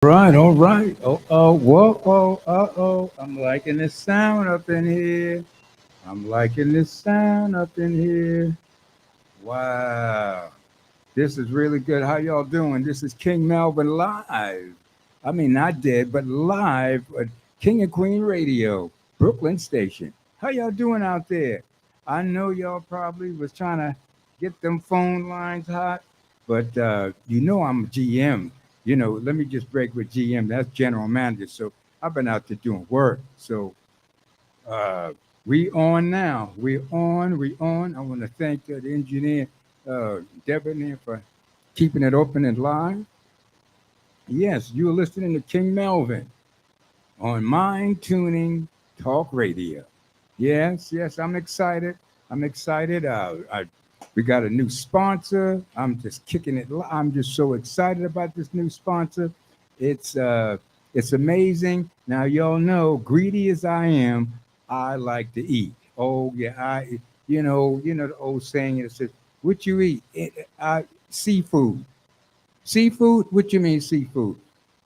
Right, all right. Whoa, I'm liking this sound up in here. I'm liking this sound up in here. Wow. This is really good. How y'all doing? This is King Melvin live. I mean, not dead, but live at King and Queen Radio, Brooklyn Station. How y'all doing out there? I know y'all probably was trying to get them phone lines hot, but I'm GM. Let me just break with GM. That's General Manager. So I've been out there doing work. So uh, we on now. We on. We on. I want to thank the engineer, Devin, here for keeping it open and live. Yes, you're listening to King Melvin on Mind Tuning Talk Radio. Yes, yes, I'm excited. I'm excited. We got a new sponsor. I'm just kicking it. I'm just so excited about this new sponsor. It's uh, it's amazing. Now y'all know, greedy as I am, I like to eat. Oh yeah, you know the old saying that says, "What you eat?" Seafood. Seafood? What you mean seafood?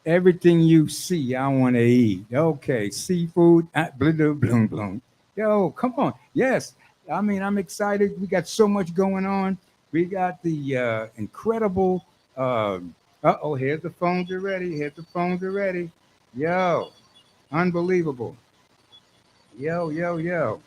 Everything you see, I want to eat. Okay, seafood. Bloom, bloom, bloom. Yo, come on. Yes, I mean I'm excited. We got so much going on. We got the incredible. Here's the phones already. Here's the phones already. Yo, unbelievable. Yo, yo, yo.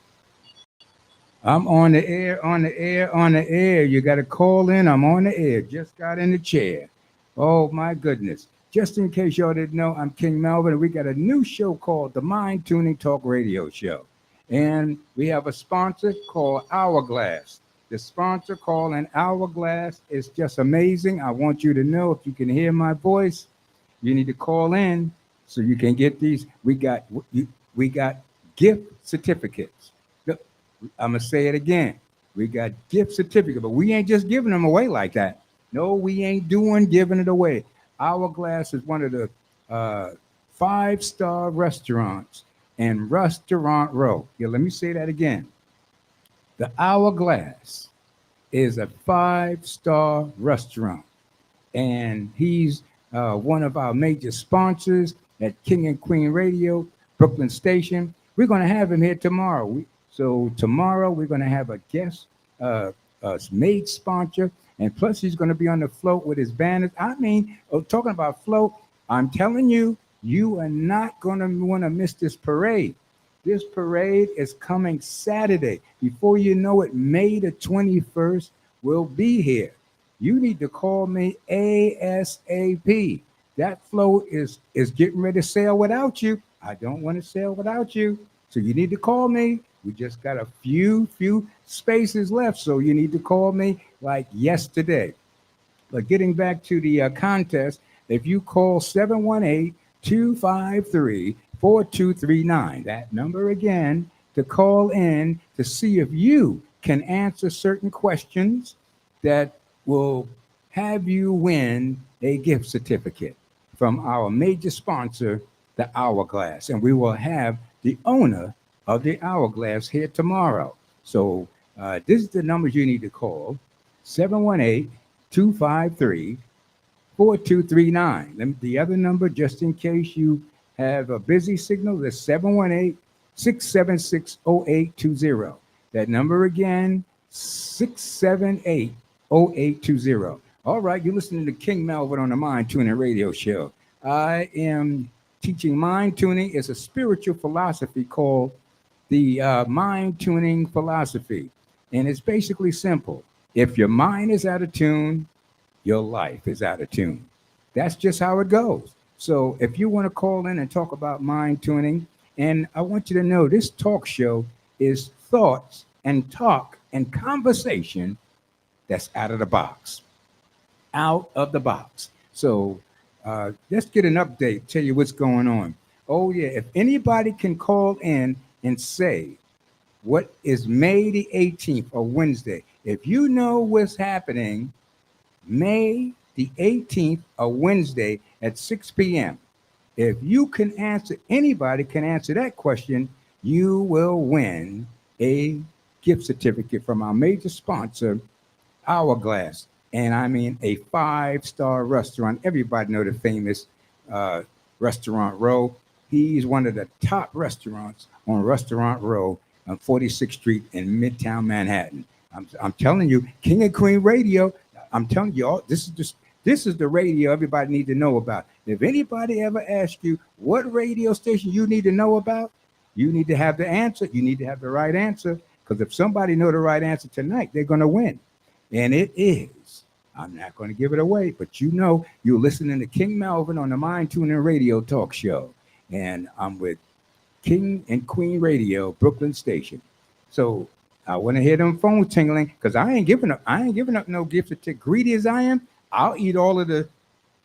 I'm on the air, on the air, on the air. You got to call in. I'm on the air. Just got in the chair. Oh, my goodness. Just in case y'all didn't know, I'm King Melvin, and we got a new show called the Mind Tuning Talk Radio Show. And we have a sponsor called Hourglass. The sponsor calling Hourglass is just amazing. I want you to know if you can hear my voice, you need to call in so you can get these. We got gift certificates. I'm gonna say it again. We got gift certificate, but we ain't just giving them away like that. No, we ain't doing giving it away. Hourglass is one of the uh, five-star restaurants in Restaurant Row. Yeah, let me say that again. The Hourglass is a five-star restaurant, and he's one of our major sponsors at King and Queen Radio, Brooklyn Station. We're going to have him here tomorrow. So tomorrow we're going to have a guest, maid sponsor, and plus he's going to be on the float with his banners. I mean, talking about float, I'm telling you, you are not going to want to miss this parade. This parade is coming Saturday. Before you know it, May the 21st will be here. You need to call me ASAP. That float is getting ready to sail without you. I don't want to sail without you. So you need to call me. We just got a few spaces left, so you need to call me like yesterday. But getting back to the contest, if you call 718-253-4239, that number again, to call in to see if you can answer certain questions that will have you win a gift certificate from our major sponsor, the Hourglass. And we will have the owner of the Hourglass here tomorrow. So this is the numbers you need to call: 718-253-4239. The other number, just in case you have a busy signal, is 718-676-0820. That number again, 678-0820. All right, you're listening to King Melvin on the Mind Tuning Radio Show. I am teaching mind tuning. It's a spiritual philosophy called the mind tuning philosophy. And it's basically simple. If your mind is out of tune, your life is out of tune. That's just how it goes. So if you want to call in and talk about mind tuning, and I want you to know this talk show is thoughts and talk and conversation that's out of the box. Out of the box. So let's get an update, tell you what's going on. Oh, yeah. If anybody can call in and say what is May the 18th or Wednesday, if you know what's happening May the 18th or Wednesday at 6 p.m., if you can answer, anybody can answer that question, you will win a gift certificate from our major sponsor, Hourglass. And I mean a five-star restaurant. Everybody know the famous uh, Restaurant Row. He's one of the top restaurants on Restaurant Row on 46th Street in Midtown Manhattan. I'm telling you, King and Queen Radio. I'm telling you, all this is the radio everybody need to know about. If anybody ever asks you what radio station you need to know about, you need to have the answer. You need to have the right answer. Because if somebody know the right answer tonight, they're going to win. And it is. I'm not going to give it away, but you know you're listening to King Melvin on the Mind Tuning Radio Talk Show. And I'm with King and Queen Radio, Brooklyn Station. So I want to hear them phones tingling because I ain't giving up. I ain't giving up no gift certificate. Greedy as I am, I'll eat all of the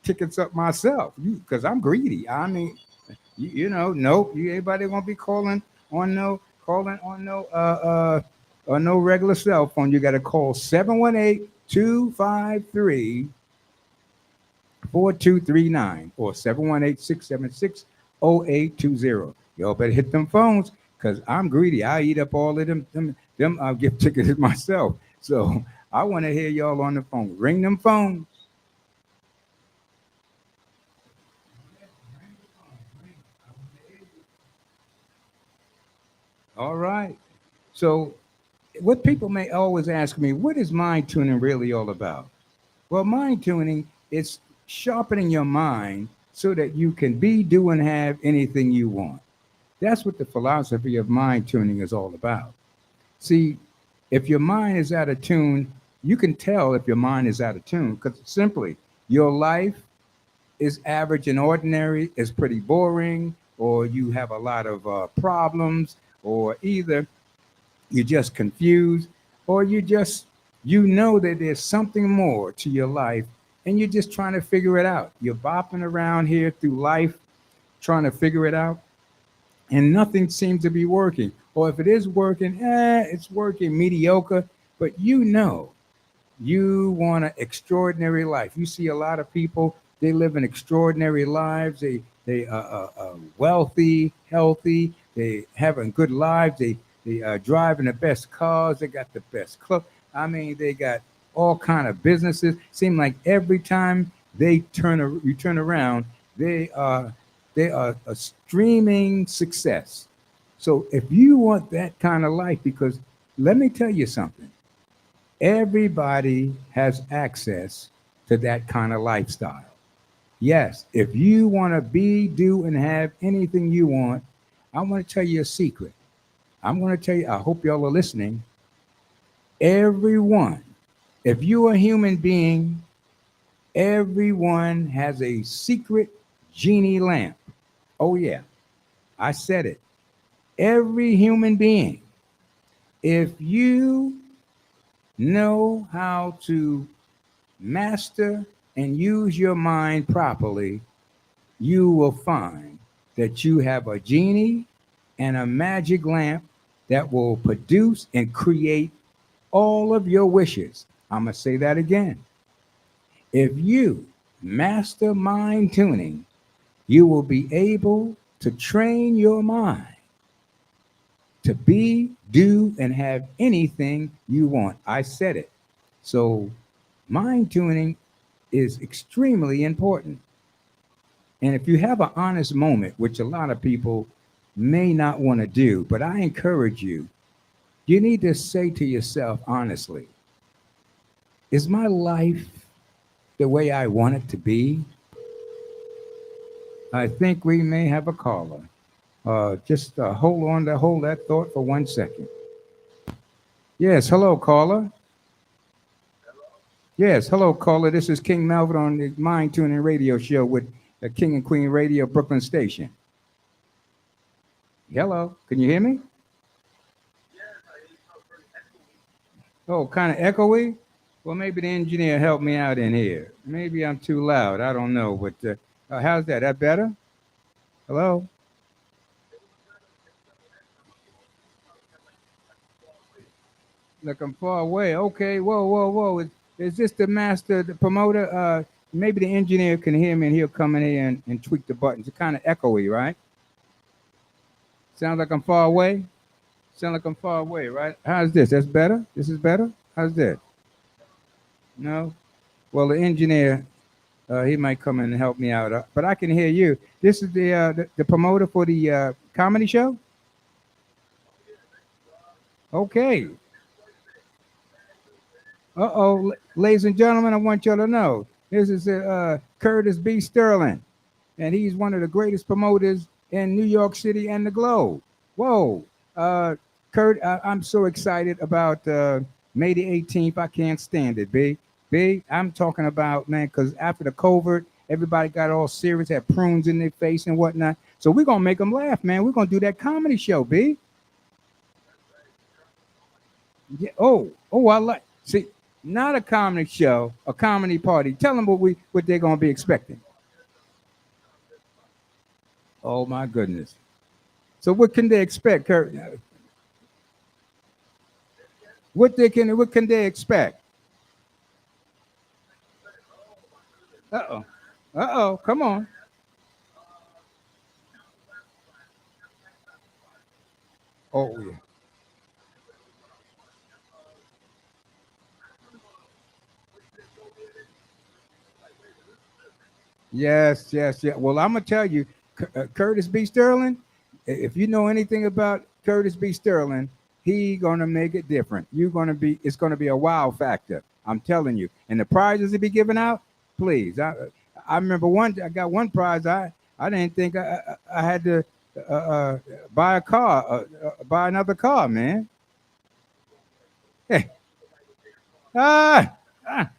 tickets up myself because I'm greedy. I mean, you know, nope. You Everybody gonna be calling on no regular cell phone. You got to call 718-253-4239 or 718-676-0820. Y'all better hit them phones because I'm greedy. I eat up all of them gift tickets myself. So I want to hear y'all on the phone. Ring them phones. All right. So what people may always ask me, what is mind tuning really all about? Well, mind tuning is sharpening your mind so that you can be, do, and have anything you want. That's what the philosophy of mind tuning is all about. See, if your mind is out of tune, you can tell if your mind is out of tune because simply your life is average and ordinary, is pretty boring, or you have a lot of problems, or either you're just confused, or you know that there's something more to your life and you're just trying to figure it out. You're bopping around here through life trying to figure it out, and nothing seems to be working. Or if it is working, it's working mediocre, but you know you want an extraordinary life. You see a lot of people, they live in extraordinary lives. They wealthy, healthy, they having good lives. They driving the best cars. They got the best club. I mean, they got all kind of businesses. Seem like every time you turn around, they are a streaming success. So if you want that kind of life, because let me tell you something, everybody has access to that kind of lifestyle. Yes, if you want to be, do, and have anything you want, I want to tell you a secret. I'm going to tell you, I hope y'all are listening. Everyone, if you're a human being, everyone has a secret genie lamp. Oh, yeah, I said it. Every human being, if you know how to master and use your mind properly, you will find that you have a genie and a magic lamp that will produce and create all of your wishes. I'm going to say that again. If you master mind tuning, you will be able to train your mind to be, do, and have anything you want. I said it. So, mind tuning is extremely important. And if you have an honest moment, which a lot of people may not want to do, but I encourage you, you need to say to yourself honestly, is my life the way I want it to be? I think we may have a caller. Just hold that thought for 1 second. Yes, hello, caller. Yes, hello, caller. This is King Melvin on the Mind Tuning Radio Show with the King and Queen Radio Brooklyn Station. Hello, can you hear me? Oh, kind of echoey? Well, maybe the engineer helped me out in here. Maybe I'm too loud. I don't know. But how's that? That better? Hello? Look, I'm far away. Okay, whoa, whoa, whoa. Is this the master, the promoter? Maybe the engineer can hear me and he'll come in here and tweak the buttons. It's kind of echoey, right? Sounds like I'm far away? Sound like I'm far away, right? How's this? That's better? This is better? How's that? No? Well, the engineer He might come in and help me out, but I can hear you. This is the promoter for the comedy show. Okay. Ladies and gentlemen, I want y'all to know this is Curtis B. Sterling, and he's one of the greatest promoters in New York City and the globe. Whoa, uh, Kurt, I'm so excited about May the 18th. I can't stand it, B. B, I'm talking about, man, because after the COVID, everybody got all serious, had prunes in their face and whatnot. So we're going to make them laugh, man. We're going to do that comedy show, B. Yeah. I like, see, not a comedy show, a comedy party. Tell them what they're going to be expecting. Oh, my goodness. So what can they expect, Kurt? What can they expect? Uh-oh. Uh-oh. Come on. Oh, yeah. Yes, yes, yeah. Well, I'm gonna tell you, Curtis B. Sterling. If you know anything about Curtis B. Sterling, he gonna make it different. You're gonna be. It's gonna be a wow factor. I'm telling you. And the prizes he be giving out, please. I remember one. I got one prize. I didn't think I had to uh, uh, buy a car, buy another car, man. ah, ah,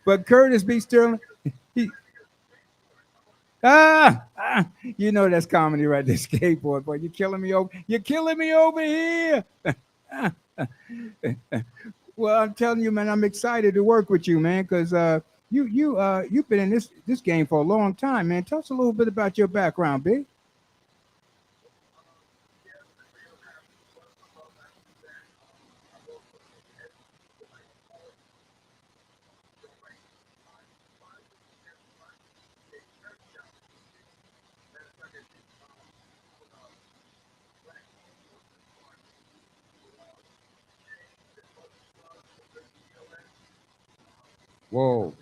but Curtis B. Sterling, he, you know that's comedy right there, skateboard boy. You're killing me over. You're killing me over here. Well, I'm telling you, man, I'm excited to work with you, man, because you've been in this game for a long time, man. Tell us a little bit about your background, big. Whoa,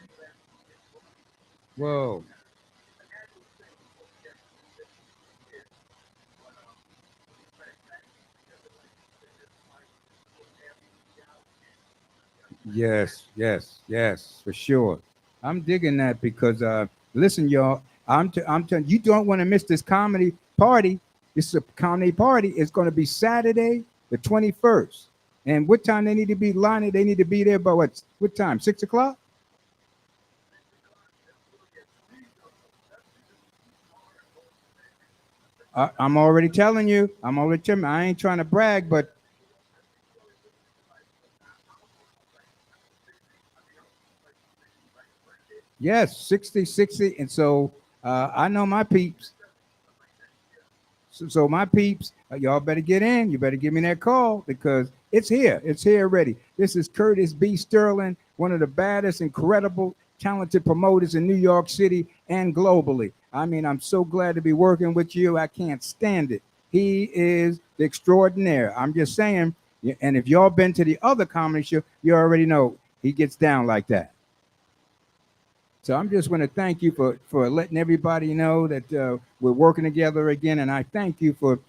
whoa. Yes, yes, yes, for sure. I'm digging that because listen, y'all, I'm telling you don't want to miss this comedy party. This is a comedy party. It's going to be Saturday, the 21st. And what time they need to be lining? They need to be there by what time? 6 o'clock? I'm already telling you. I'm already telling you. I ain't trying to brag, but yes, 60, 60. And so I know my peeps. So my peeps, y'all better get in. You better give me that call because it's here. It's here already. This is Curtis B. Sterling, one of the baddest, incredible, talented promoters in New York City and globally. I mean, I'm so glad to be working with you. I can't stand it. He is the extraordinaire. I'm just saying. And if y'all been to the other comedy show, you already know he gets down like that. So I'm just going to thank you for letting everybody know that we're working together again, and I thank you for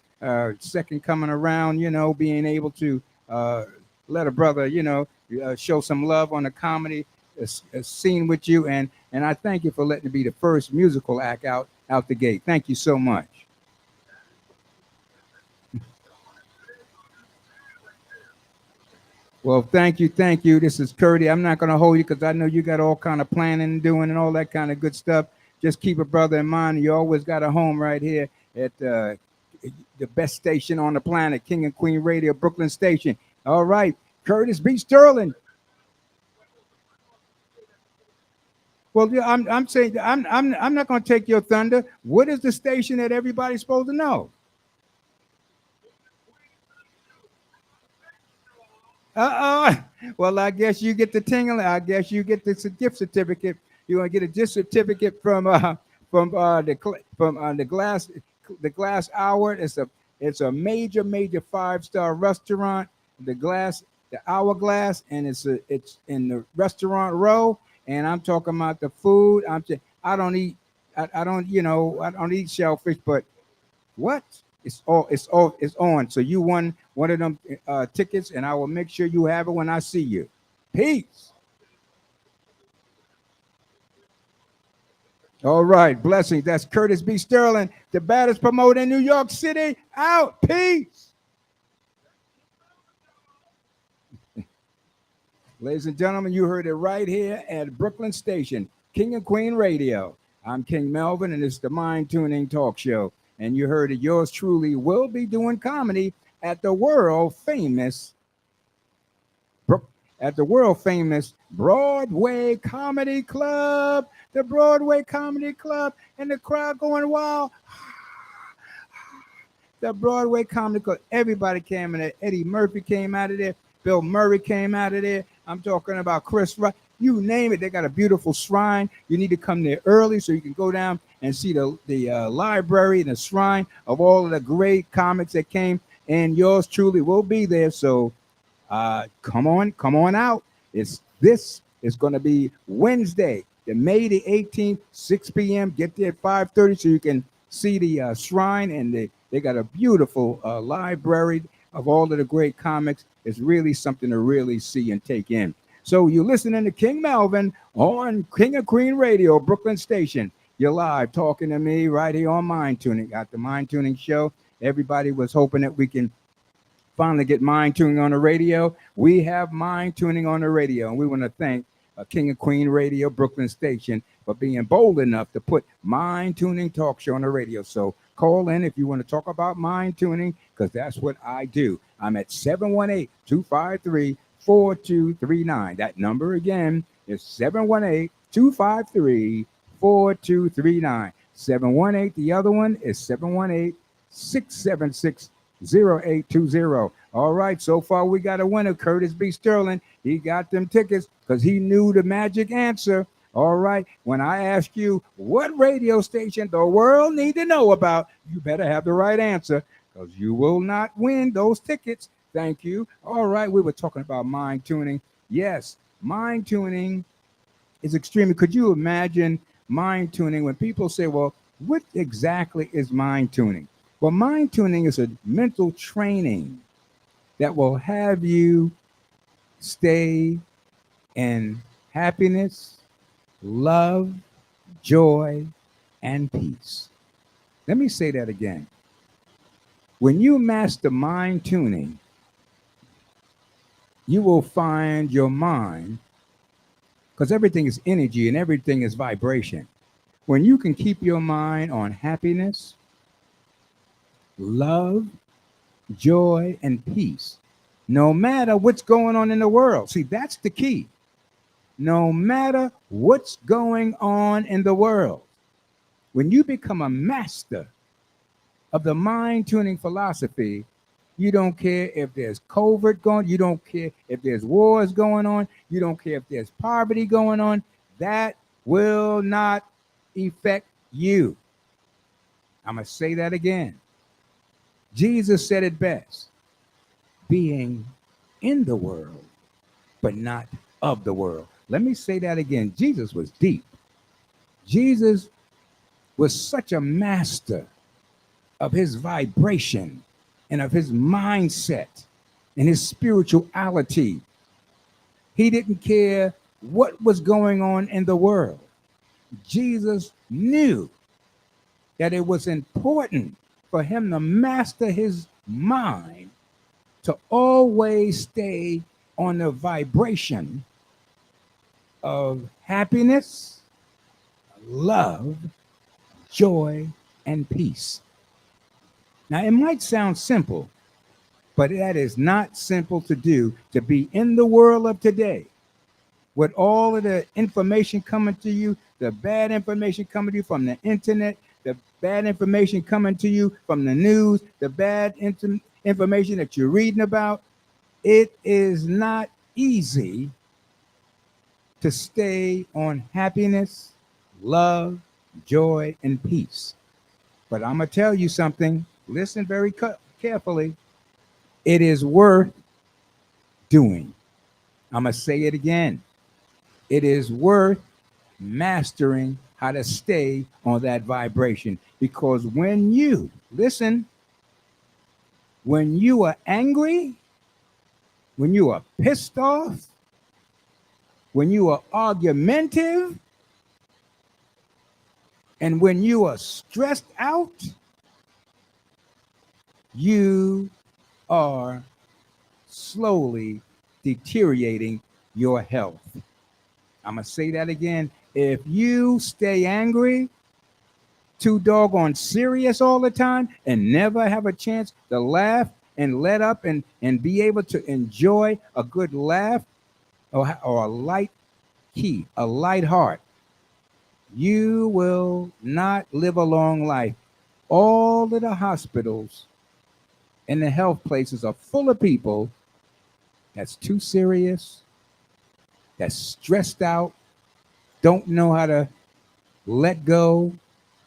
second coming around. You know, being able to uh, let a brother, show some love on the comedy scene with you, and I thank you for letting me be the first musical act out the gate. Thank you so much. Well, thank you, thank you. This is Curdy. I'm not going to hold you because I know you got all kind of planning and doing and all that kind of good stuff. Just keep a brother in mind. You always got a home right here at the best station on the planet, King and Queen Radio, Brooklyn Station. All right, Curtis B. Sterling. Well, yeah, I'm saying I'm not going to take your thunder. What is the station that everybody's supposed to know? Well, I guess you get the tingle. I guess you get the gift certificate. You're gonna get a gift certificate from the Glass Hour. It's a major 5-star restaurant. The Hourglass, and it's in the restaurant row. and I'm talking about the food. I don't eat. I don't. I don't eat shellfish. But what? It's on. So you won one of them tickets, and I will make sure you have it when I see you. Peace. All right, blessings. That's Curtis B. Sterling, the baddest promoter in New York City. Out. Peace. Ladies and gentlemen, you heard it right here at Brooklyn Station, King and Queen Radio. I'm King Melvin, and it's the Mind Tuning Talk Show. And you heard it, yours truly will be doing comedy at the world famous Broadway Comedy Club. The Broadway Comedy Club, and the crowd going wild. The Broadway Comedy Club. Everybody came in there. Eddie Murphy came out of there. Bill Murray came out of there. I'm talking about Chris Rock. You name it. They got a beautiful shrine. You need to come there early so you can go down and see the library and the shrine of all of the great comics that came. And yours truly will be there. So come on out. This is going to be Wednesday, May the 18th, 6 p.m. Get there at 5:30 so you can see the shrine, and they got a beautiful library of all of the great comics. It's really something to really see and take in. So you're listening to King Melvin on King and Queen Radio, Brooklyn Station. You're live talking to me right here on Mind Tuning. Got the Mind Tuning show. Everybody was hoping that we can finally get Mind Tuning on the radio. We have Mind Tuning on the radio, and we want to thank King and Queen Radio, Brooklyn Station, for being bold enough to put Mind Tuning Talk Show on the radio. So call in if you want to talk about mind tuning, because that's what I do. I'm at 718-253-4239. That number again is 718-253-4239. 718, the other one is 718-676-0820. All right, so far we got a winner, Curtis B. Sterling. He got them tickets because he knew the magic answer. All right, when I ask you what radio station the world need to know about, you better have the right answer, because you will not win those tickets. Thank you. All right, we were talking about mind tuning. Yes, mind tuning is extremely. Could you imagine mind tuning when people say, well, what exactly is mind tuning? Well, mind tuning is a mental training that will have you stay in happiness, love, joy, and peace. Let me say that again. When you master mind tuning, you will find your mind, because everything is energy and everything is vibration. When you can keep your mind on happiness, love, joy, and peace, no matter what's going on in the world. See, that's the key. No matter what's going on in the world, when you become a master of the mind tuning philosophy, you don't care if there's COVID going, you don't care if there's wars going on, you don't care if there's poverty going on. That will not affect you. I'm going to say that again. Jesus said it best: being in the world, but not of the world. Let me say that again. Jesus was deep. Jesus was such a master of his vibration and of his mindset and his spirituality. He didn't care what was going on in the world. Jesus knew that it was important for him to master his mind, to always stay on the vibration of happiness, love, joy, and peace. Now, it might sound simple, but that is not simple to do, to be in the world of today with all of the information coming to you, the bad information coming to you from the internet, the bad information coming to you from the news, the bad information that you're reading about. It is not easy to stay on happiness, love, joy, and peace. But I'm going to tell you something. Listen very carefully. It is worth doing. I'm going to say it again. It is worth mastering how to stay on that vibration. Because when you, listen, when you are angry, when you are pissed off, when you are argumentative, and when you are stressed out, you are slowly deteriorating your health. I'm going to say that again. If you stay angry, too doggone serious all the time, and never have a chance to laugh and let up and be able to enjoy a good laugh or a light key, a light heart, you will not live a long life. All of the hospitals and the health places are full of people that's too serious, that's stressed out, don't know how to let go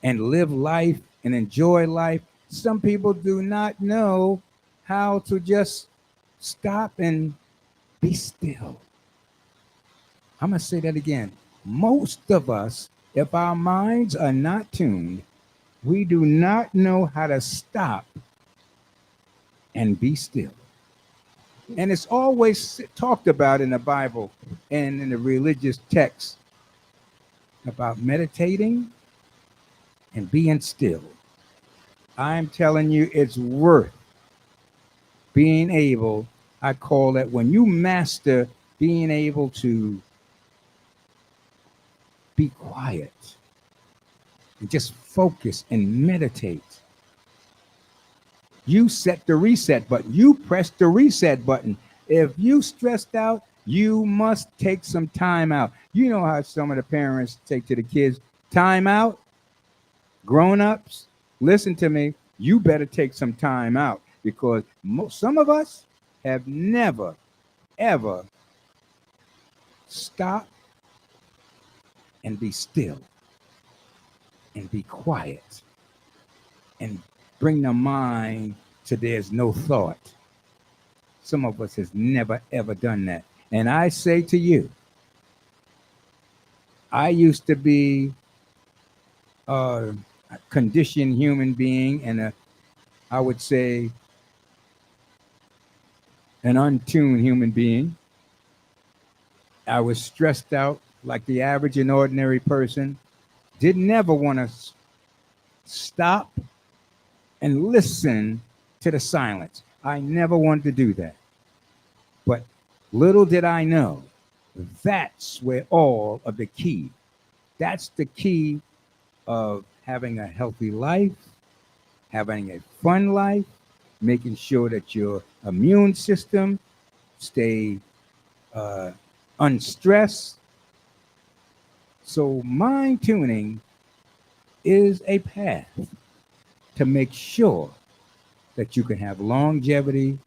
and live life and enjoy life. Some people do not know how to just stop and be still. I'm going to say that again. Most of us, if our minds are not tuned, we do not know how to stop and be still. And it's always talked about in the Bible and in the religious texts about meditating and being still. I'm telling you, it's worth being able, I call it, when you master being able to be quiet and just focus and meditate. You set the reset button. You press the reset button. If you stressed out, you must take some time out. You know how some of the parents take to the kids time out? Grown-ups, listen to me. You better take some time out because some of us have never, ever stopped and be still and be quiet and bring the mind to there's no thought. Some of us has never, ever done that. And I say to you, I used to be a conditioned human being and I would say, an untuned human being. I was stressed out like the average and ordinary person. Didn't never want to stop and listen to the silence. I never wanted to do that. But little did I know, that's where all of the key, that's the key of having a healthy life, having a fun life, making sure that your immune system stay uh, unstressed. So mind tuning is a path to make sure that you can have longevity,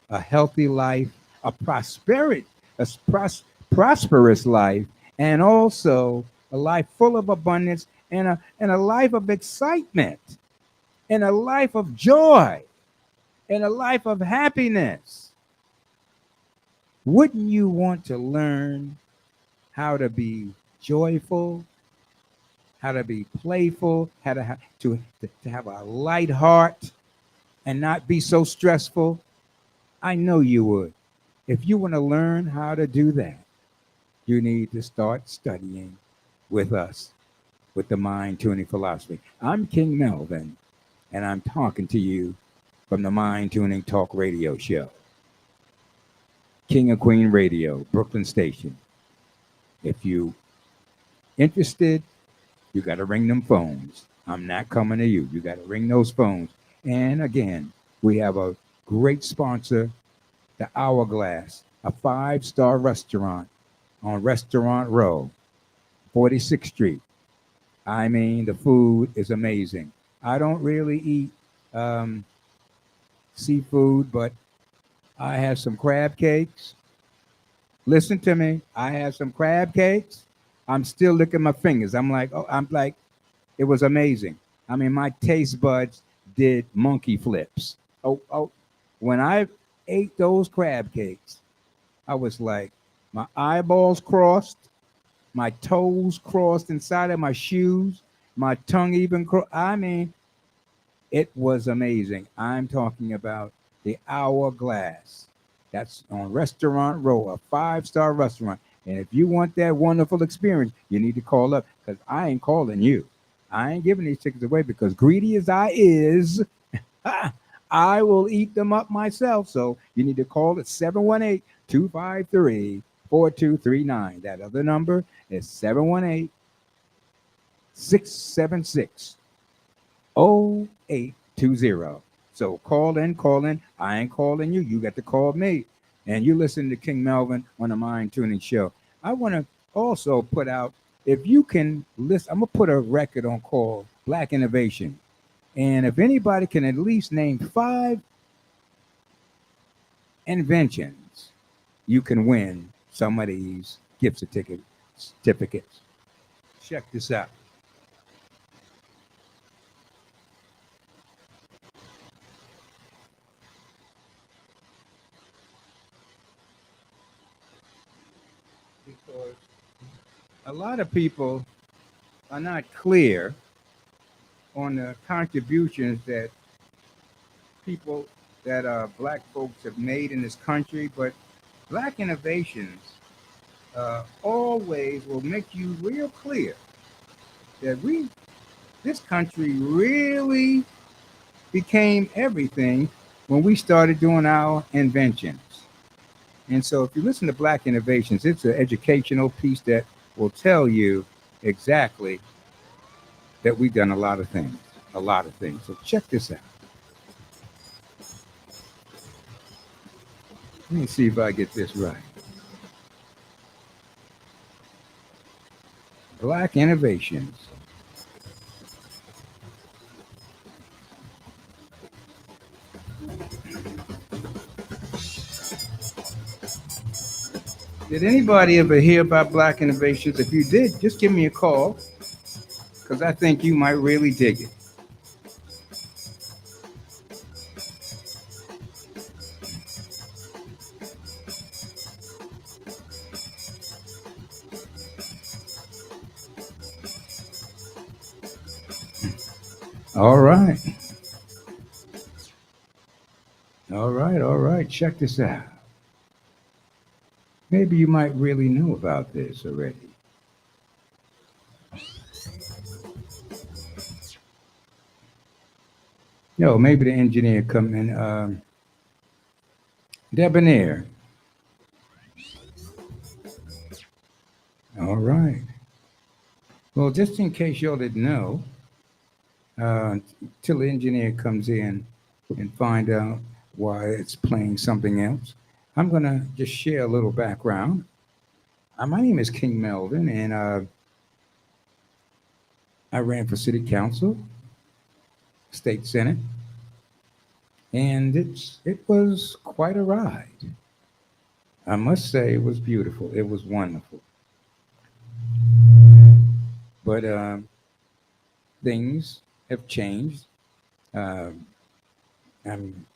a healthy life, a prosperity, a prosperous life, and also a life full of abundance and a life of excitement and a life of joy and a life of happiness. Wouldn't you want to learn how to be joyful, how to be playful, how to have a light heart and not be so stressful? I know you would. If you want to learn how to do that, you need to start studying with us with the mind tuning philosophy. I'm King Melvin, and I'm talking to you from the Mind Tuning Talk Radio Show. King and Queen Radio, Brooklyn Station. If you interested, you got to ring them phones. I'm not coming to you. You got to ring those phones. And again, we have a great sponsor, the Hourglass, a 5-star restaurant on Restaurant Row, 46th Street. I mean, the food is amazing. I don't really eat seafood, but I have some crab cakes. Listen to me. I have some crab cakes. I'm still licking my fingers. I'm like, it was amazing. I mean, my taste buds did monkey flips. Oh, when I ate those crab cakes, I was like, my eyeballs crossed my toes crossed inside of my shoes, my tongue even crossed. I mean, it was amazing. I'm talking about the Hourglass. That's on Restaurant Row, a five-star restaurant. And if you want that wonderful experience, you need to call up because I ain't calling you. I ain't giving these tickets away because greedy as I is, I will eat them up myself. So you need to call at 718-253-4239. That other number is 718-676-0820. So call in, call in. I ain't calling you. You got to call me. And you listen to King Melvin on the Mind Tuning Show. I want to also put out, if you can listen, I'm going to put a record on called Black Innovation. And if anybody can at least name 5 inventions, you can win some of these gift certificates. Check this out. Because a lot of people are not clear on the contributions that people that black folks have made in this country, but black innovations always will make you real clear that this country really became everything when we started doing our inventions. And so if you listen to Black Innovations, it's an educational piece that will tell you exactly that we've done a lot of things, a lot of things. So check this out. Let me see if I get this right. Black Innovations. Did anybody ever hear about Black Innovations? If you did, just give me a call because I think you might really dig it. All right. All right. All right. Check this out. Maybe you might really know about this already. No, maybe the engineer come in. Debonair. All right. Well, just in case y'all didn't know, till the engineer comes in and find out why it's playing something else, I'm gonna just share a little background. My name is King Melvin, and I ran for city council, state senate, and it was quite a ride. I must say, it was beautiful. It was wonderful. But things have changed. Um I'm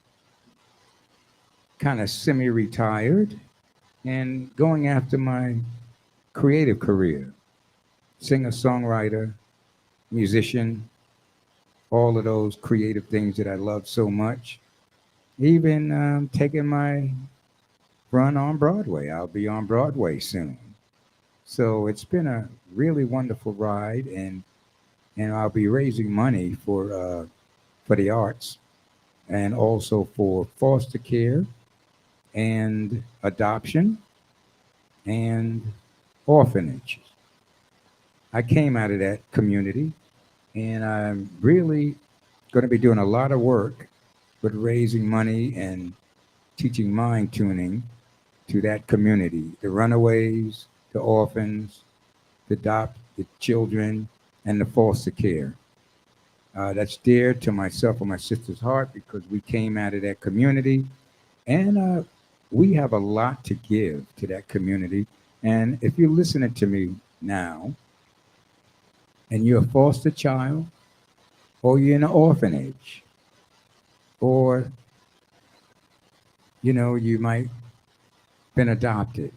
kind of semi-retired and going after my creative career, singer-songwriter, musician, all of those creative things that I love so much. Even taking my run on Broadway. I'll be on Broadway soon. So it's been a really wonderful ride, and I'll be raising money for the arts and also for foster care and adoption and orphanage. I came out of that community, and I'm really going to be doing a lot of work with raising money and teaching mind tuning to that community, the runaways, the orphans, the adopt, the children, and the foster care. That's dear to myself and my sister's heart because we came out of that community, and we have a lot to give to that community. And if you're listening to me now, and you're a foster child, or you're in an orphanage, or you might been adopted,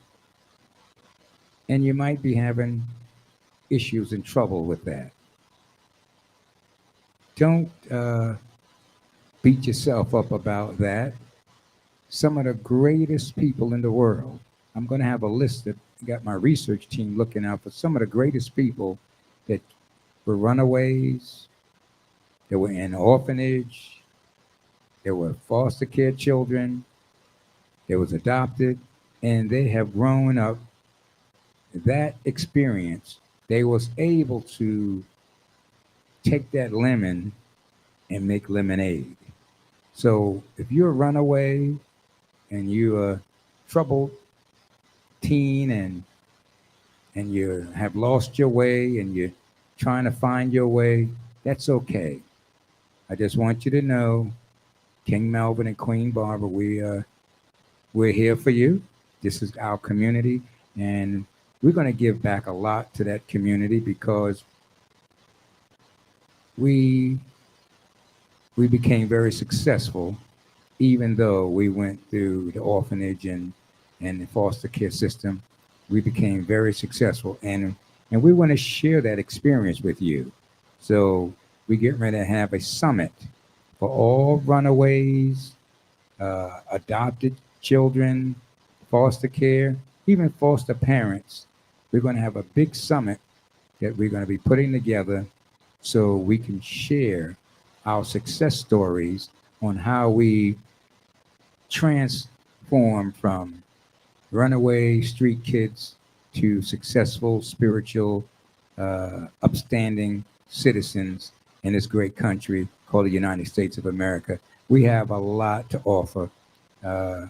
and you might be having issues and trouble with that. Don't beat yourself up about that. Some of the greatest people in the world. I'm going to have a list that got my research team looking out for some of the greatest people that were runaways, that were in orphanage, that were foster care children, that was adopted, and they have grown up. That experience, they was able to take that lemon and make lemonade. So if you're a runaway and you're a troubled teen and you have lost your way and you're trying to find your way, that's okay. I just want you to know, King Melvin and Queen Barbara, we're here for you. This is our community, and we're going to give back a lot to that community because we we became very successful, even though we went through the orphanage and the foster care system. We became very successful, and we want to share that experience with you. So we get ready to have a summit for all runaways, adopted children, foster care, even foster parents. We're going to have a big summit that we're going to be putting together so we can share our success stories on how we transform from runaway street kids to successful spiritual, upstanding citizens in this great country called the United States of America. We have a lot to offer uh,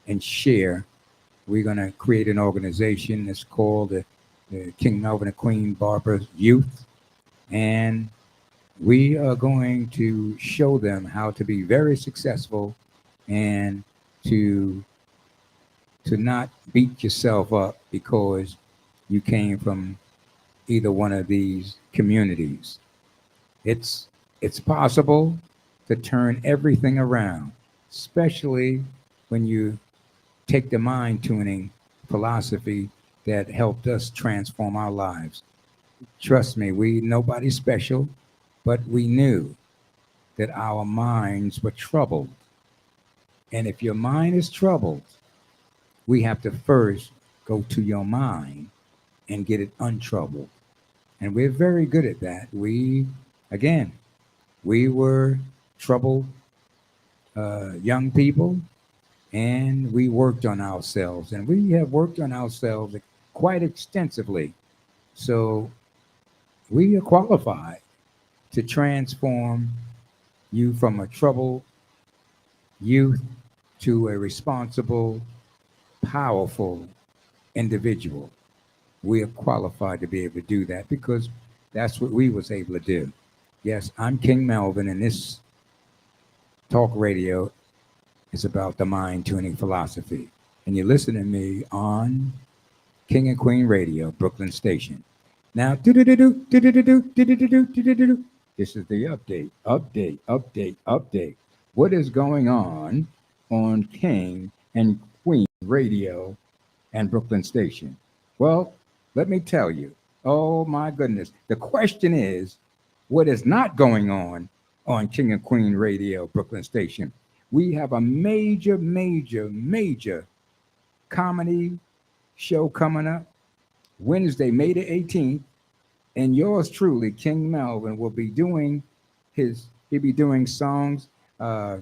and share. We're going to create an organization that's called the King Melvin and Queen Barbara Youth, and we are going to show them how to be very successful and to to not beat yourself up because you came from either one of these communities. It's it's possible to turn everything around, especially when you take the mind tuning philosophy that helped us transform our lives. Trust me, we nobody's special, but we knew that our minds were troubled. And if your mind is troubled, we have to first go to your mind and get it untroubled. And we're very good at that. Again, we were troubled young people, and we worked on ourselves. And we have worked on ourselves quite extensively. So we are qualified to transform you from a troubled youth to a responsible, powerful individual. We are qualified to be able to do that because that's what we was able to do. Yes, I'm King Melvin, and this talk radio is about the mind tuning philosophy. And you're listening to me on King and Queen Radio, Brooklyn Station. Now, do-do-do-do, do-do-do-do, do-do-do-do, do-do-do-do. This is the update, update, update, update. What is going on King and Queen Radio and Brooklyn Station? Well, let me tell you. Oh my goodness. The question is, what is not going on King and Queen Radio, Brooklyn Station? We have a major, major, major comedy show coming up Wednesday, May the 18th, and yours truly, King Melvin, will be doing he'll be doing songs. Uh,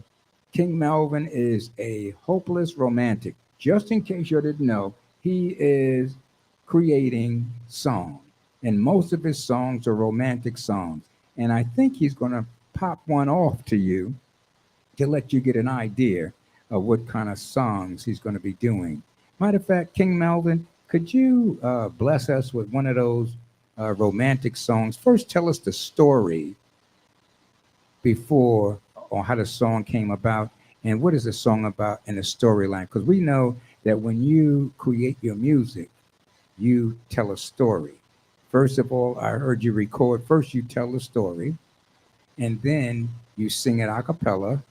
King Melvin is a hopeless romantic. Just in case you didn't know, he is creating song, and most of his songs are romantic songs. And I think he's going to pop one off to you to let you get an idea of what kind of songs he's going to be doing. Matter of fact, King Melvin, could you bless us with one of those romantic songs? First, tell us the story before or how the song came about and what is the song about and the storyline. Because we know that when you create your music, you tell a story. First of all, I heard you record. First, you tell the story, and then you sing it a cappella,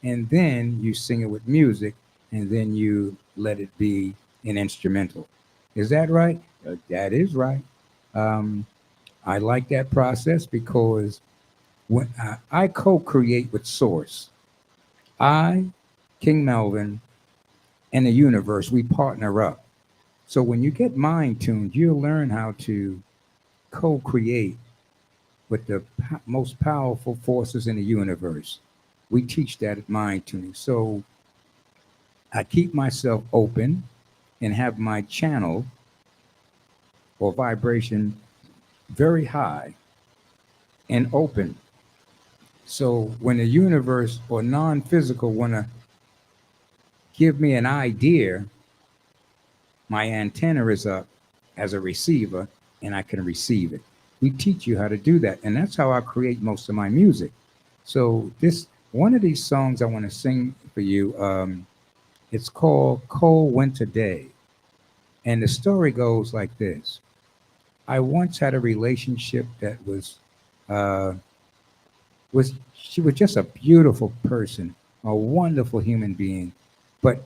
and then you sing it with music, and then you let it be an instrumental. Is that right? That is right. Um, I like that process because when I co-create with Source, I, King Melvin, and the universe, we partner up. So when you get mind tuned, you'll learn how to co-create with the most powerful forces in the universe. We teach that at mind tuning. So I keep myself open and have my channel or vibration very high and open. So when the universe or non-physical want to give me an idea, my antenna is up as a receiver and I can receive it. We teach you how to do that. And that's how I create most of my music. So this one of these songs I want to sing for you, it's called Cold Winter Day. And the story goes like this. I once had a relationship that uh, was she was just a beautiful person, a wonderful human being, but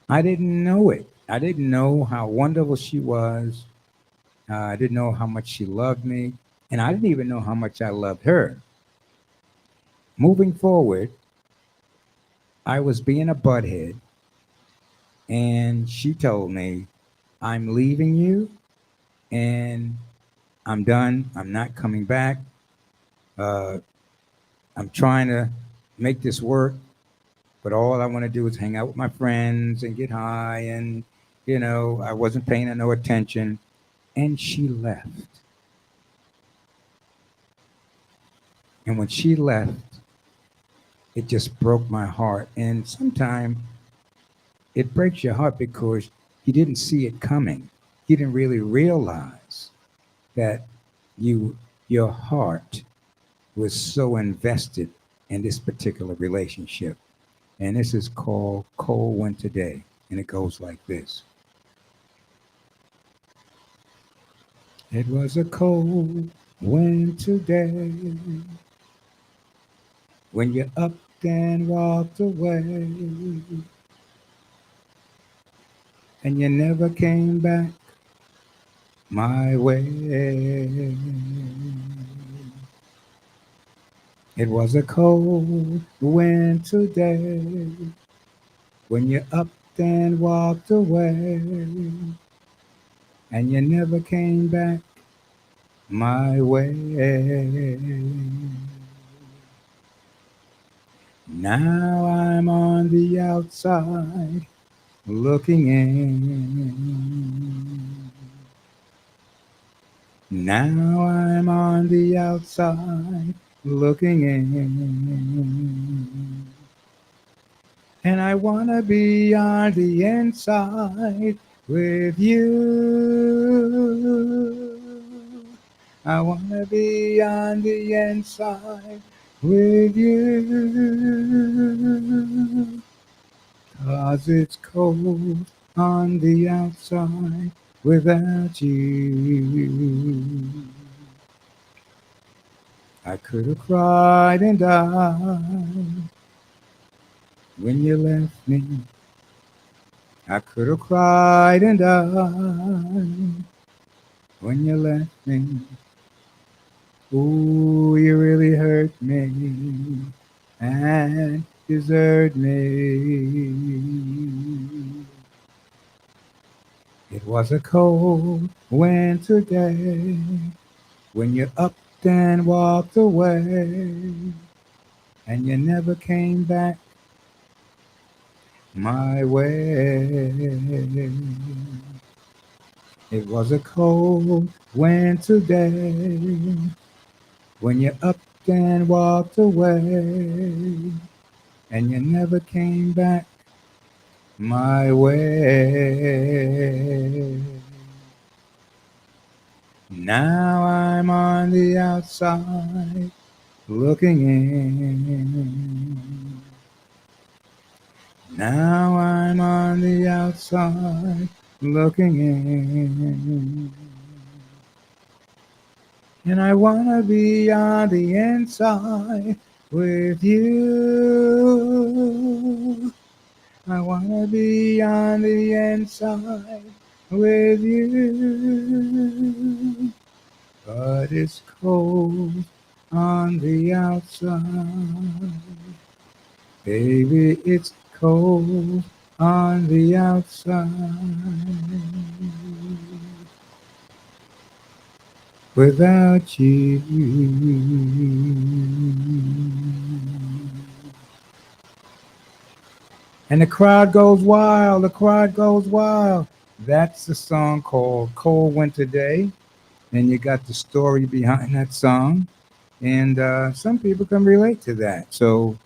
I didn't know it. I didn't know how wonderful she was. I didn't know how much she loved me, and I didn't even know how much I loved her. Moving forward, I was being a butthead, and she told me, "I'm leaving you, and I'm done. I'm not coming back. Uh, I'm trying to make this work, but all I want to do is hang out with my friends and get high, and I wasn't paying her no attention." And she left. And when she left, it just broke my heart. And sometimes it breaks your heart because you didn't see it coming. You didn't really realize that you your heart was so invested in this particular relationship. And this is called Cold Winter Day. And it goes like this. It was a cold winter day when you up and walked away, and you never came back my way. It was a cold winter day when you up and walked away, and you never came back my way. Now I'm on the outside looking in. Now I'm on the outside looking in. And I wanna be on the inside with you. I wanna be on the inside with you. 'Cause it's cold on the outside without you. I could have cried and died when you left me. I could have cried and died when you left me. Ooh, you really hurt me and desert me. It was a cold winter day when you up and walked away, and you never came back my way. It was a cold winter day when you up and walked away, and you never came back my way. Now I'm on the outside looking in. Now I'm on the outside looking in. And I wanna be on the inside with you. I wanna be on the inside with you, but it's cold on the outside. Baby, it's cold on the outside without you. And the crowd goes wild, the crowd goes wild. That's the song called Cold Winter Day. And you got the story behind that song. And some people can relate to that. So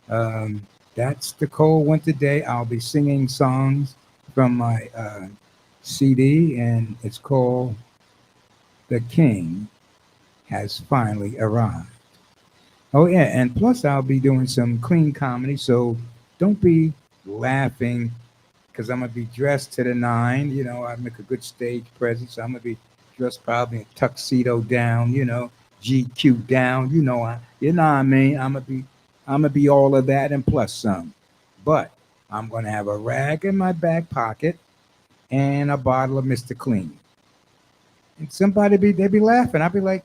um, that's the Cold Winter Day. I'll be singing songs from my CD, and it's called The King Has Finally Arrived. Oh, yeah. And plus, I'll be doing some clean comedy. So don't be laughing because I'm gonna be dressed to the nine. You know, I make a good stage presence. I'm gonna be dressed probably in tuxedo down. You know, GQ down. You know what I mean. I'm gonna be all of that and plus some. But I'm gonna have a rag in my back pocket and a bottle of Mr. Clean. And they be laughing. I'll be like,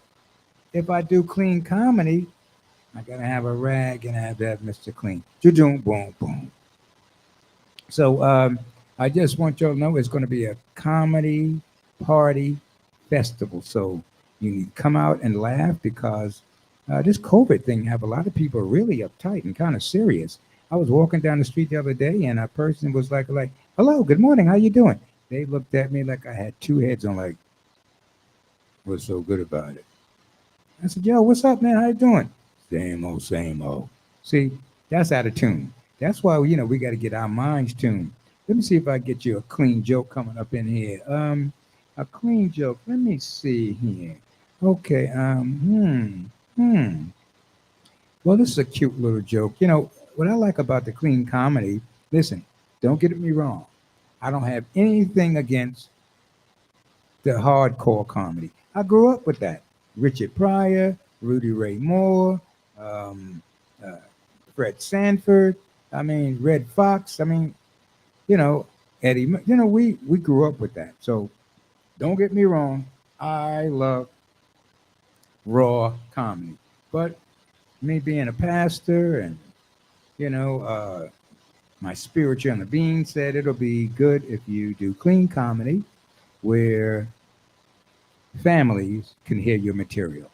if I do clean comedy, I gotta have a rag and I have to have Mr. Clean. Boom, boom, boom. So I just want y'all to know it's going to be a comedy party festival. So you need to come out and laugh because this COVID thing have a lot of people really uptight and kind of serious. I was walking down the street the other day and a person was like, hello, good morning, how you doing? They looked at me like I had two heads on, like, what's so good about it? I said, yo, what's up, man? How you doing? Same old, same old. See, that's out of tune. That's why we got to get our minds tuned. Let me see if I get you a clean joke coming up in here. A clean joke. Let me see here. Okay. Well, this is a cute little joke. What I like about the clean comedy. Listen, don't get me wrong. I don't have anything against the hardcore comedy. I grew up with that. Richard Pryor, Rudy Ray Moore, um, uh, Fred Sanford. I mean, Red Fox. I mean, you know, Eddie. We grew up with that. So don't get me wrong. I love raw comedy, but me being a pastor and you know, uh, my spiritual being said it'll be good if you do clean comedy where families can hear your material.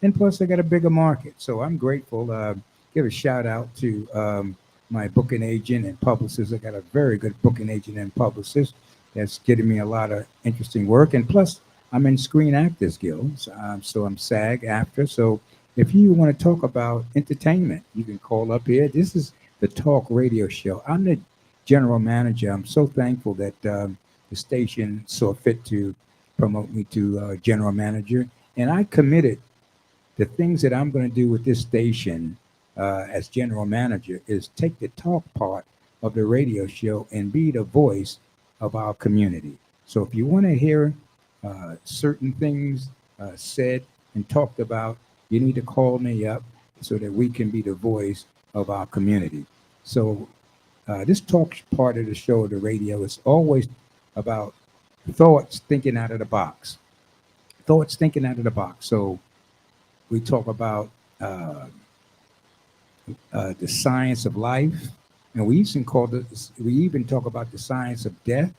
And plus, I got a bigger market. So I'm grateful. Give a shout out to my booking agent and publicist. I got a very good booking agent and publicist that's getting me a lot of interesting work. And plus, I'm in Screen Actors Guilds, so I'm SAG after. So if you want to talk about entertainment, you can call up here. This is the talk radio show. I'm the general manager. I'm so thankful that the station saw fit to promote me to general manager. And I committed the things that I'm going to do with this station as general manager is take the talk part of the radio show and be the voice of our community. So if you want to hear certain things said and talked about, you need to call me up so that we can be the voice of our community. So this talk part of the show, the radio, is always about thoughts thinking out of the box. Thoughts thinking out of the box. So we talk about the science of life, and we even talk about the science of death.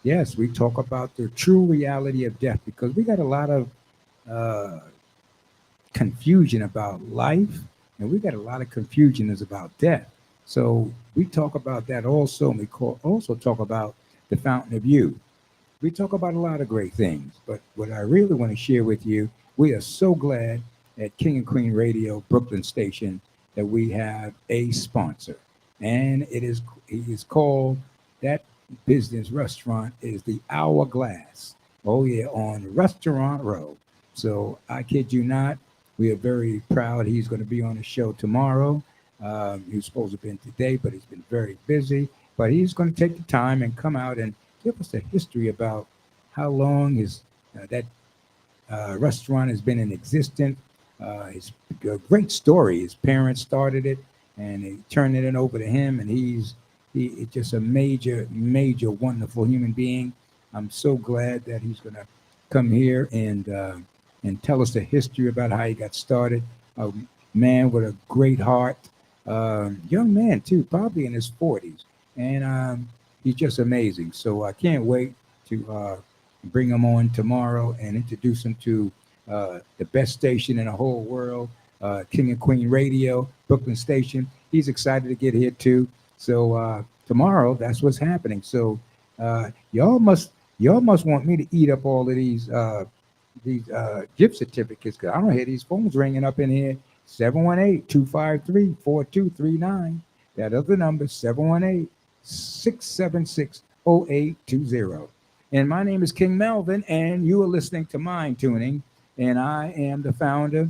Yes, we talk about the true reality of death because we got a lot of uh, confusion about life, and we got a lot of confusion is about death. So we talk about that also, and also talk about the fountain of youth. We talk about a lot of great things, but what I really want to share with you, we are so glad at King and Queen Radio, Brooklyn Station, that we have a sponsor, and it is called that business restaurant is the Hourglass. Oh yeah, on Restaurant Row. So I kid you not, we are very proud. He's going to be on the show tomorrow. He was supposed to have been today, but he's been very busy. But he's going to take the time and come out and give us a history about how long that restaurant has been in existence. It's a great story. His parents started it, and they turned it over to him, and he's just a major, major, wonderful human being. I'm so glad that he's going to come here and tell us the history about how he got started. A man with a great heart, young man too, probably in his 40s, and he's just amazing. So I can't wait to bring him on tomorrow and introduce him to the best station in the whole world, King and Queen Radio, Brooklyn Station. He's excited to get here too. So tomorrow, that's what's happening. So y'all must want me to eat up all of these gift certificates because I don't hear these phones ringing up in here. 718-253-4239. That other number, 718-676-0820. And my name is King Melvin, and you are listening to Mind Tuning, and I am the founder,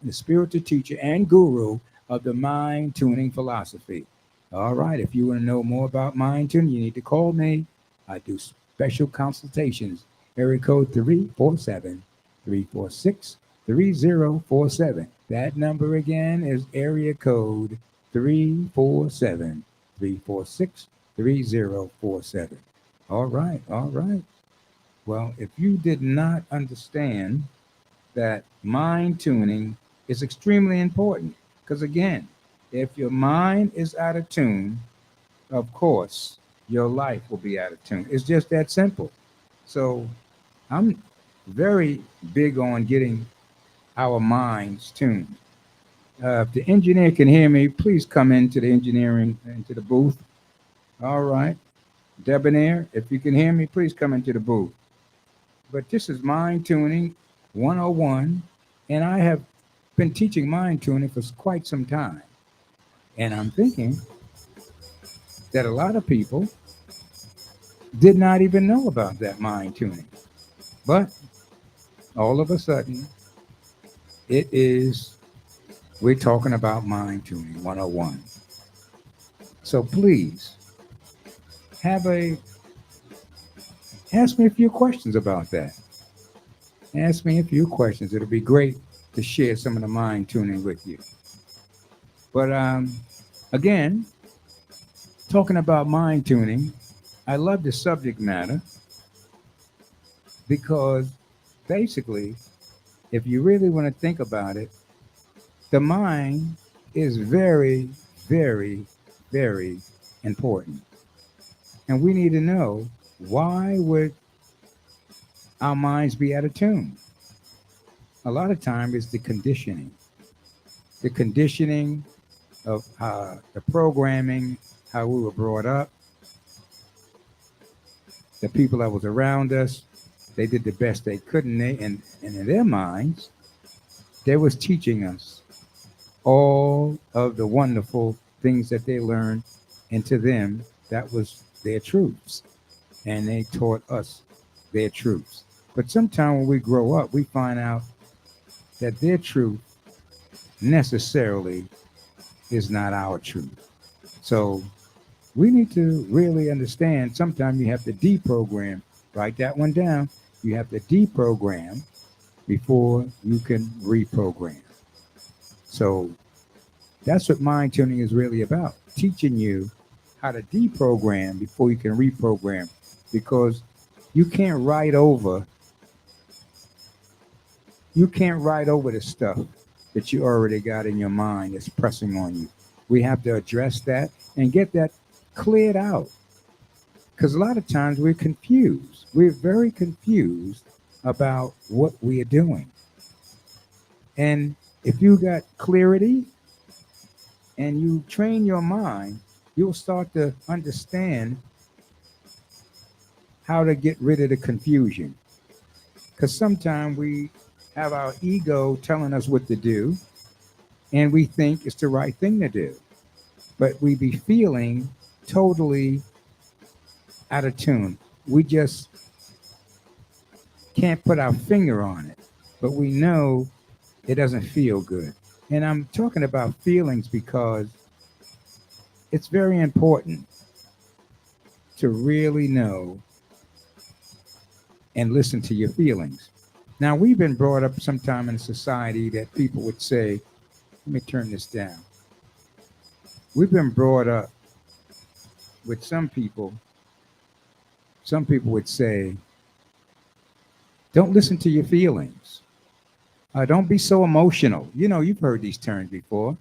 the spiritual teacher, and guru of the mind tuning philosophy. All right, if you want to know more about mind tuning, you need to call me. I do special consultations. Area code 347-346-3047. That number again is area code 347-346-3047. All right, all right. Well, if you did not understand that mind tuning is extremely important, because again, if your mind is out of tune, of course, your life will be out of tune. It's just that simple. So I'm very big on getting our minds tuned. If the engineer can hear me, please come into the engineering, into the booth. All right. Debonair, if you can hear me, please come into the booth. But this is Mind Tuning 101, and I have been teaching mind tuning for quite some time. And I'm thinking that a lot of people did not even know about that mind tuning. But all of a sudden, it is, we're talking about mind tuning 101. So please have a, ask me a few questions about that. Ask me a few questions. It'll be great to share some of the mind tuning with you. But again, talking about mind tuning, I love the subject matter because basically, if you really want to think about it, the mind is very, very, very important. And we need to know, why would our minds be out of tune? A lot of time it's the conditioning of the programming, how we were brought up, the people that was around us. They did the best they could, and in their minds, they was teaching us all of the wonderful things that they learned, and to them, that was their truths. And they taught us their truths. But sometimes when we grow up, we find out that their truth necessarily is not our truth. So we need to really understand, sometimes you have to deprogram. Write that one down. You have to deprogram before you can reprogram. So that's what mind tuning is really about, teaching you how to deprogram before you can reprogram, because you can't write over the stuff that you already got in your mind that's pressing on you. We have to address that and get that cleared out, because a lot of times we're confused. We're very confused about what we are doing. And if you got clarity and you train your mind, you'll start to understand how to get rid of the confusion. Because sometimes we have our ego telling us what to do, and we think it's the right thing to do. But we be feeling totally out of tune. We just can't put our finger on it, but we know it doesn't feel good. And I'm talking about feelings because it's very important to really know and listen to your feelings. Now, we've been brought up sometime in a society that people would say, let me turn this down. We've been brought up with some people Some people would say, don't listen to your feelings. Don't be so emotional. You know, you've heard these terms before,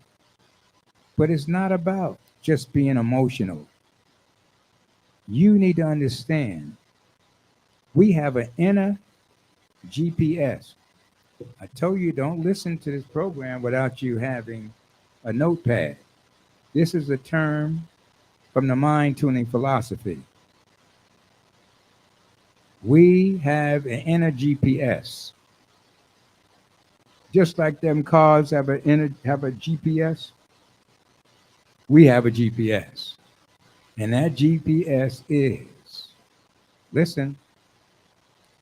but it's not about just being emotional. You need to understand we have an inner GPS. I told you don't listen to this program without you having a notepad. This is a term from the mind tuning philosophy. We have an inner GPS. Just like them cars have a GPS, we have a GPS. And that GPS is, listen,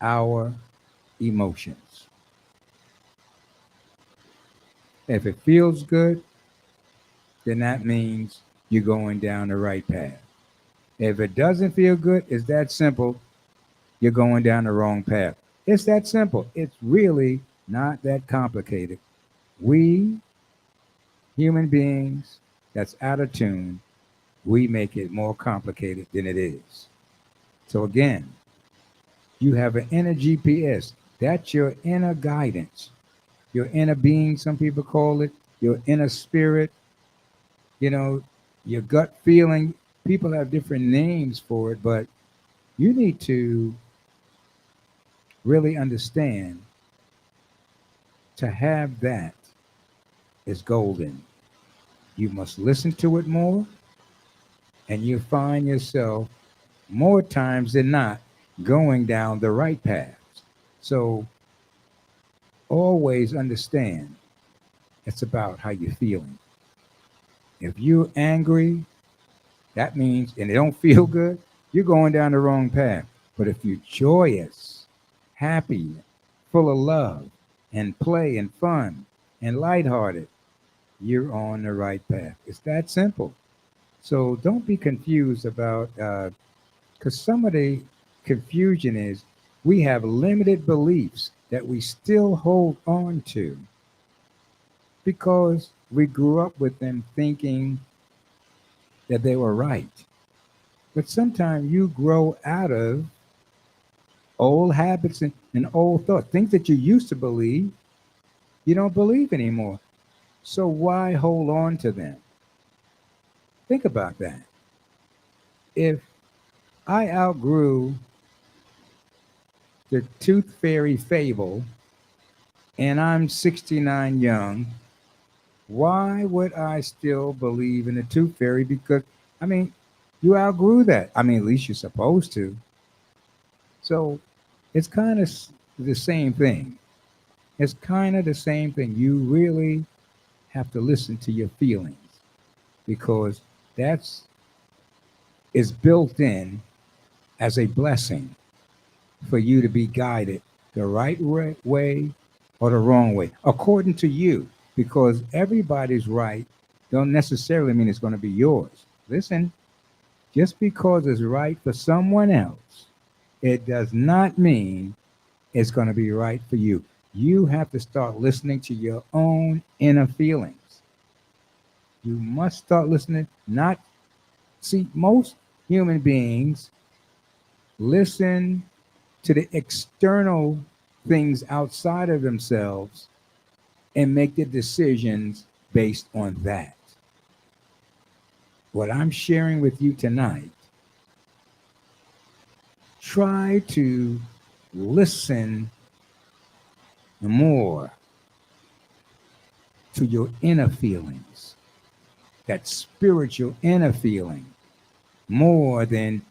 our emotions. If it feels good, then that means you're going down the right path. If it doesn't feel good, it's that simple. You're going down the wrong path. It's that simple. It's really not that complicated. We, human beings that's out of tune, we make it more complicated than it is. So again, you have an inner GPS. That's your inner guidance, your inner being, some people call it, your inner spirit, you know, your gut feeling. People have different names for it, but you need to really understand to have that is golden. You must listen to it more, and you find yourself more times than not going down the right path. So always understand it's about how you're feeling. If you're angry, that means, and it don't feel good, you're going down the wrong path. But if you're joyous, happy, full of love and play and fun and lighthearted, you're on the right path. It's that simple. So don't be confused about, because some of the confusion is we have limited beliefs that we still hold on to because we grew up with them thinking that they were right. But sometimes you grow out of old habits and old thoughts, things that you used to believe, you don't believe anymore. So why hold on to them? Think about that. If I outgrew the tooth fairy fable and I'm 69 young, why would I still believe in the tooth fairy? Because, I mean, you outgrew that. I mean, at least you're supposed to. So it's kind of the same thing. It's kind of the same thing. You really have to listen to your feelings because that's is built in as a blessing for you to be guided the right way or the wrong way, according to you, because everybody's right don't necessarily mean it's going to be yours. Listen, just because it's right for someone else, it does not mean it's going to be right for you. You have to start listening to your own inner feelings. You must start listening, not see, most human beings listen to the external things outside of themselves and make the decisions based on that. What I'm sharing with you tonight, try to listen more to your inner feelings, that spiritual inner feeling, more than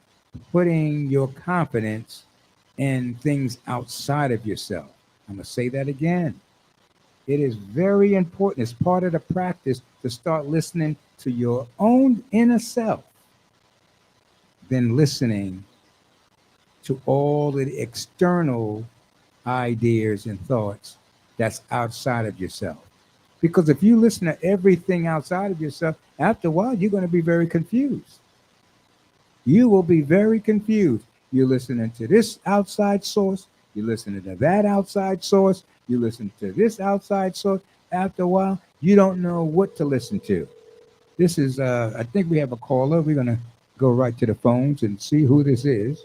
putting your confidence in things outside of yourself. I'm going to say that again. It is very important. It's part of the practice to start listening to your own inner self, then listening to all of the external ideas and thoughts that's outside of yourself. Because if you listen to everything outside of yourself, after a while, you're going to be very confused. You will be very confused. You're listening to this outside source. You're listening to that outside source. You listen to this outside source. After a while, you don't know what to listen to. This is, I think we have a caller. We're going to go right to the phones and see who this is.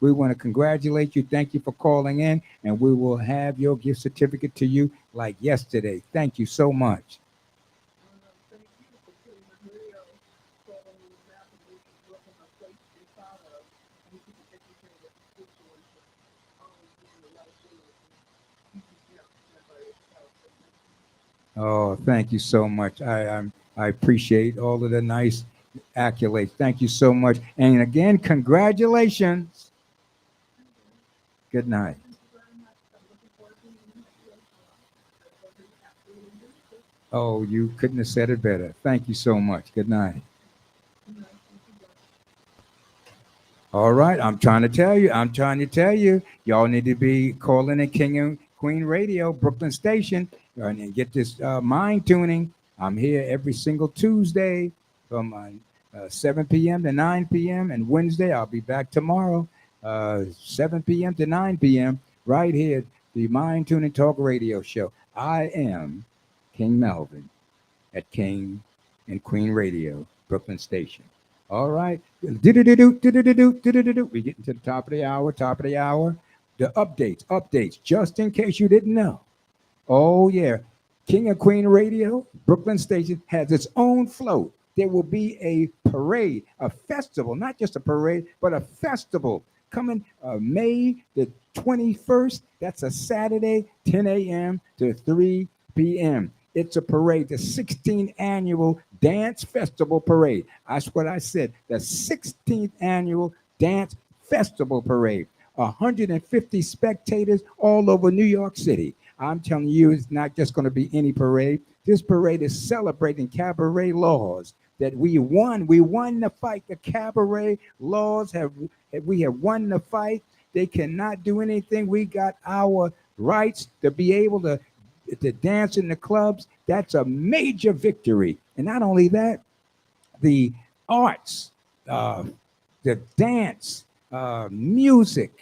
We want to congratulate you. Thank you for calling in, and we will have your gift certificate to you like yesterday. Thank you so much. Oh, thank you so much. I appreciate all of the nice accolades. Thank you so much. And again, congratulations. Good night. Oh, you couldn't have said it better. Thank you so much. Good night. All right, I'm trying to tell you. I'm trying to tell you. Y'all need to be calling in King and Queen Radio, Brooklyn Station, and get this mind tuning. I'm here every single Tuesday from 7 p.m. to 9 p.m. and Wednesday I'll be back tomorrow, 7 p.m. to 9 p.m. right here, the Mind Tuning Talk Radio Show. I am King Melvin at King and Queen Radio, Brooklyn Station. All right. We getting to the top of the hour, top of the hour. The updates, just in case you didn't know. Oh, yeah. King and Queen Radio, Brooklyn Station, has its own float. There will be a parade, a festival, not just a parade, but a festival coming May the 21st. That's a Saturday, 10 a.m. to 3 p.m. It's a parade, the 16th annual Dance Festival Parade. That's what I said, the 16th annual Dance Festival Parade. 150 spectators all over New York City. I'm telling you, it's not just going to be any parade. This parade is celebrating cabaret laws that we won. We won the fight. The cabaret laws we have won the fight. They cannot do anything. We got our rights to be able to dance in the clubs. That's a major victory. And not only that, the arts, the dance, music,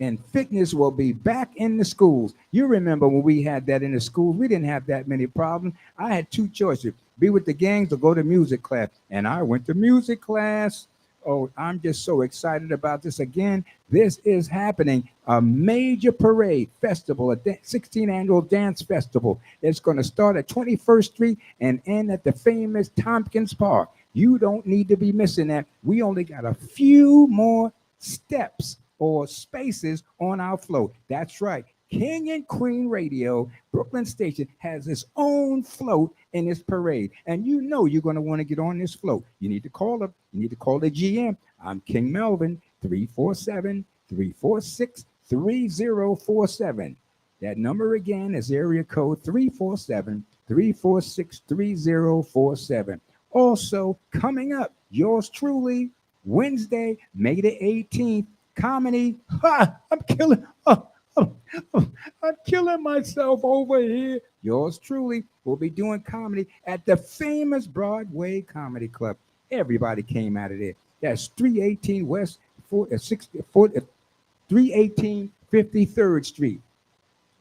and fitness will be back in the schools. You remember when we had that in the schools, we didn't have that many problems. I had two choices, be with the gangs or go to music class. And I went to music class. Oh, I'm just so excited about this again. This is happening. A major parade festival, a 16th annual dance festival. It's going to start at 21st Street and end at the famous Tompkins Park. You don't need to be missing that. We only got a few more steps or spaces on our float. That's right. King and Queen Radio, Brooklyn Station, has its own float in this parade. And you know you're going to want to get on this float. You need to call up. You need to call the GM. I'm King Melvin, 347-346-3047. That number again is area code 347-346-3047. Also, coming up, yours truly, Wednesday, May the 18th, comedy. Ha! I'm killing. I'm killing myself over here. Yours truly will be doing comedy at the famous Broadway Comedy Club. Everybody came out of there. That's 318 West 318 53rd Street,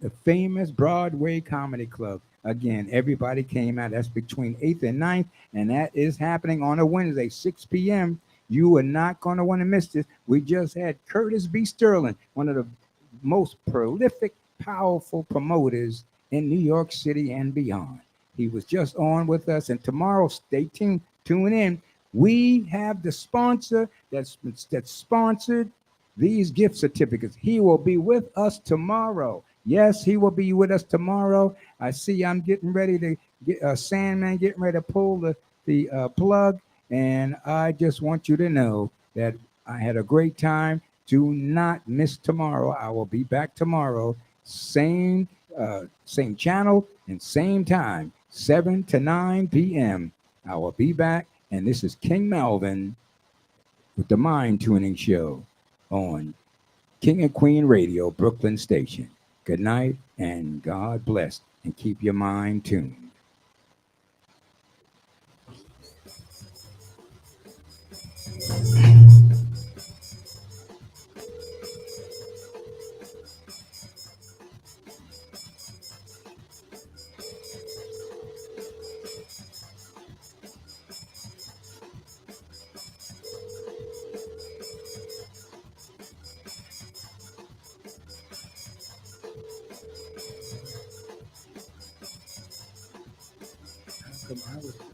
the famous Broadway Comedy Club. Again, everybody came out. That's between 8th and 9th, and that is happening on a Wednesday, 6 p.m. You are not going to want to miss this. We just had Curtis B. Sterling, one of the most prolific, powerful promoters in New York City and beyond. He was just on with us, and tomorrow, stay tuned, tune in. We have the sponsor that's sponsored these gift certificates. He will be with us tomorrow. Yes, he will be with us tomorrow. I see I'm getting ready to get Sandman getting ready to pull the plug. And I just want you to know that I had a great time. Do not miss tomorrow. I will be back tomorrow. Same channel and same time, 7 to 9 p.m. I will be back. And this is King Melvin with the Mind Tuning Show on King and Queen Radio, Brooklyn Station. Good night and God bless. And keep your mind tuned. some hours.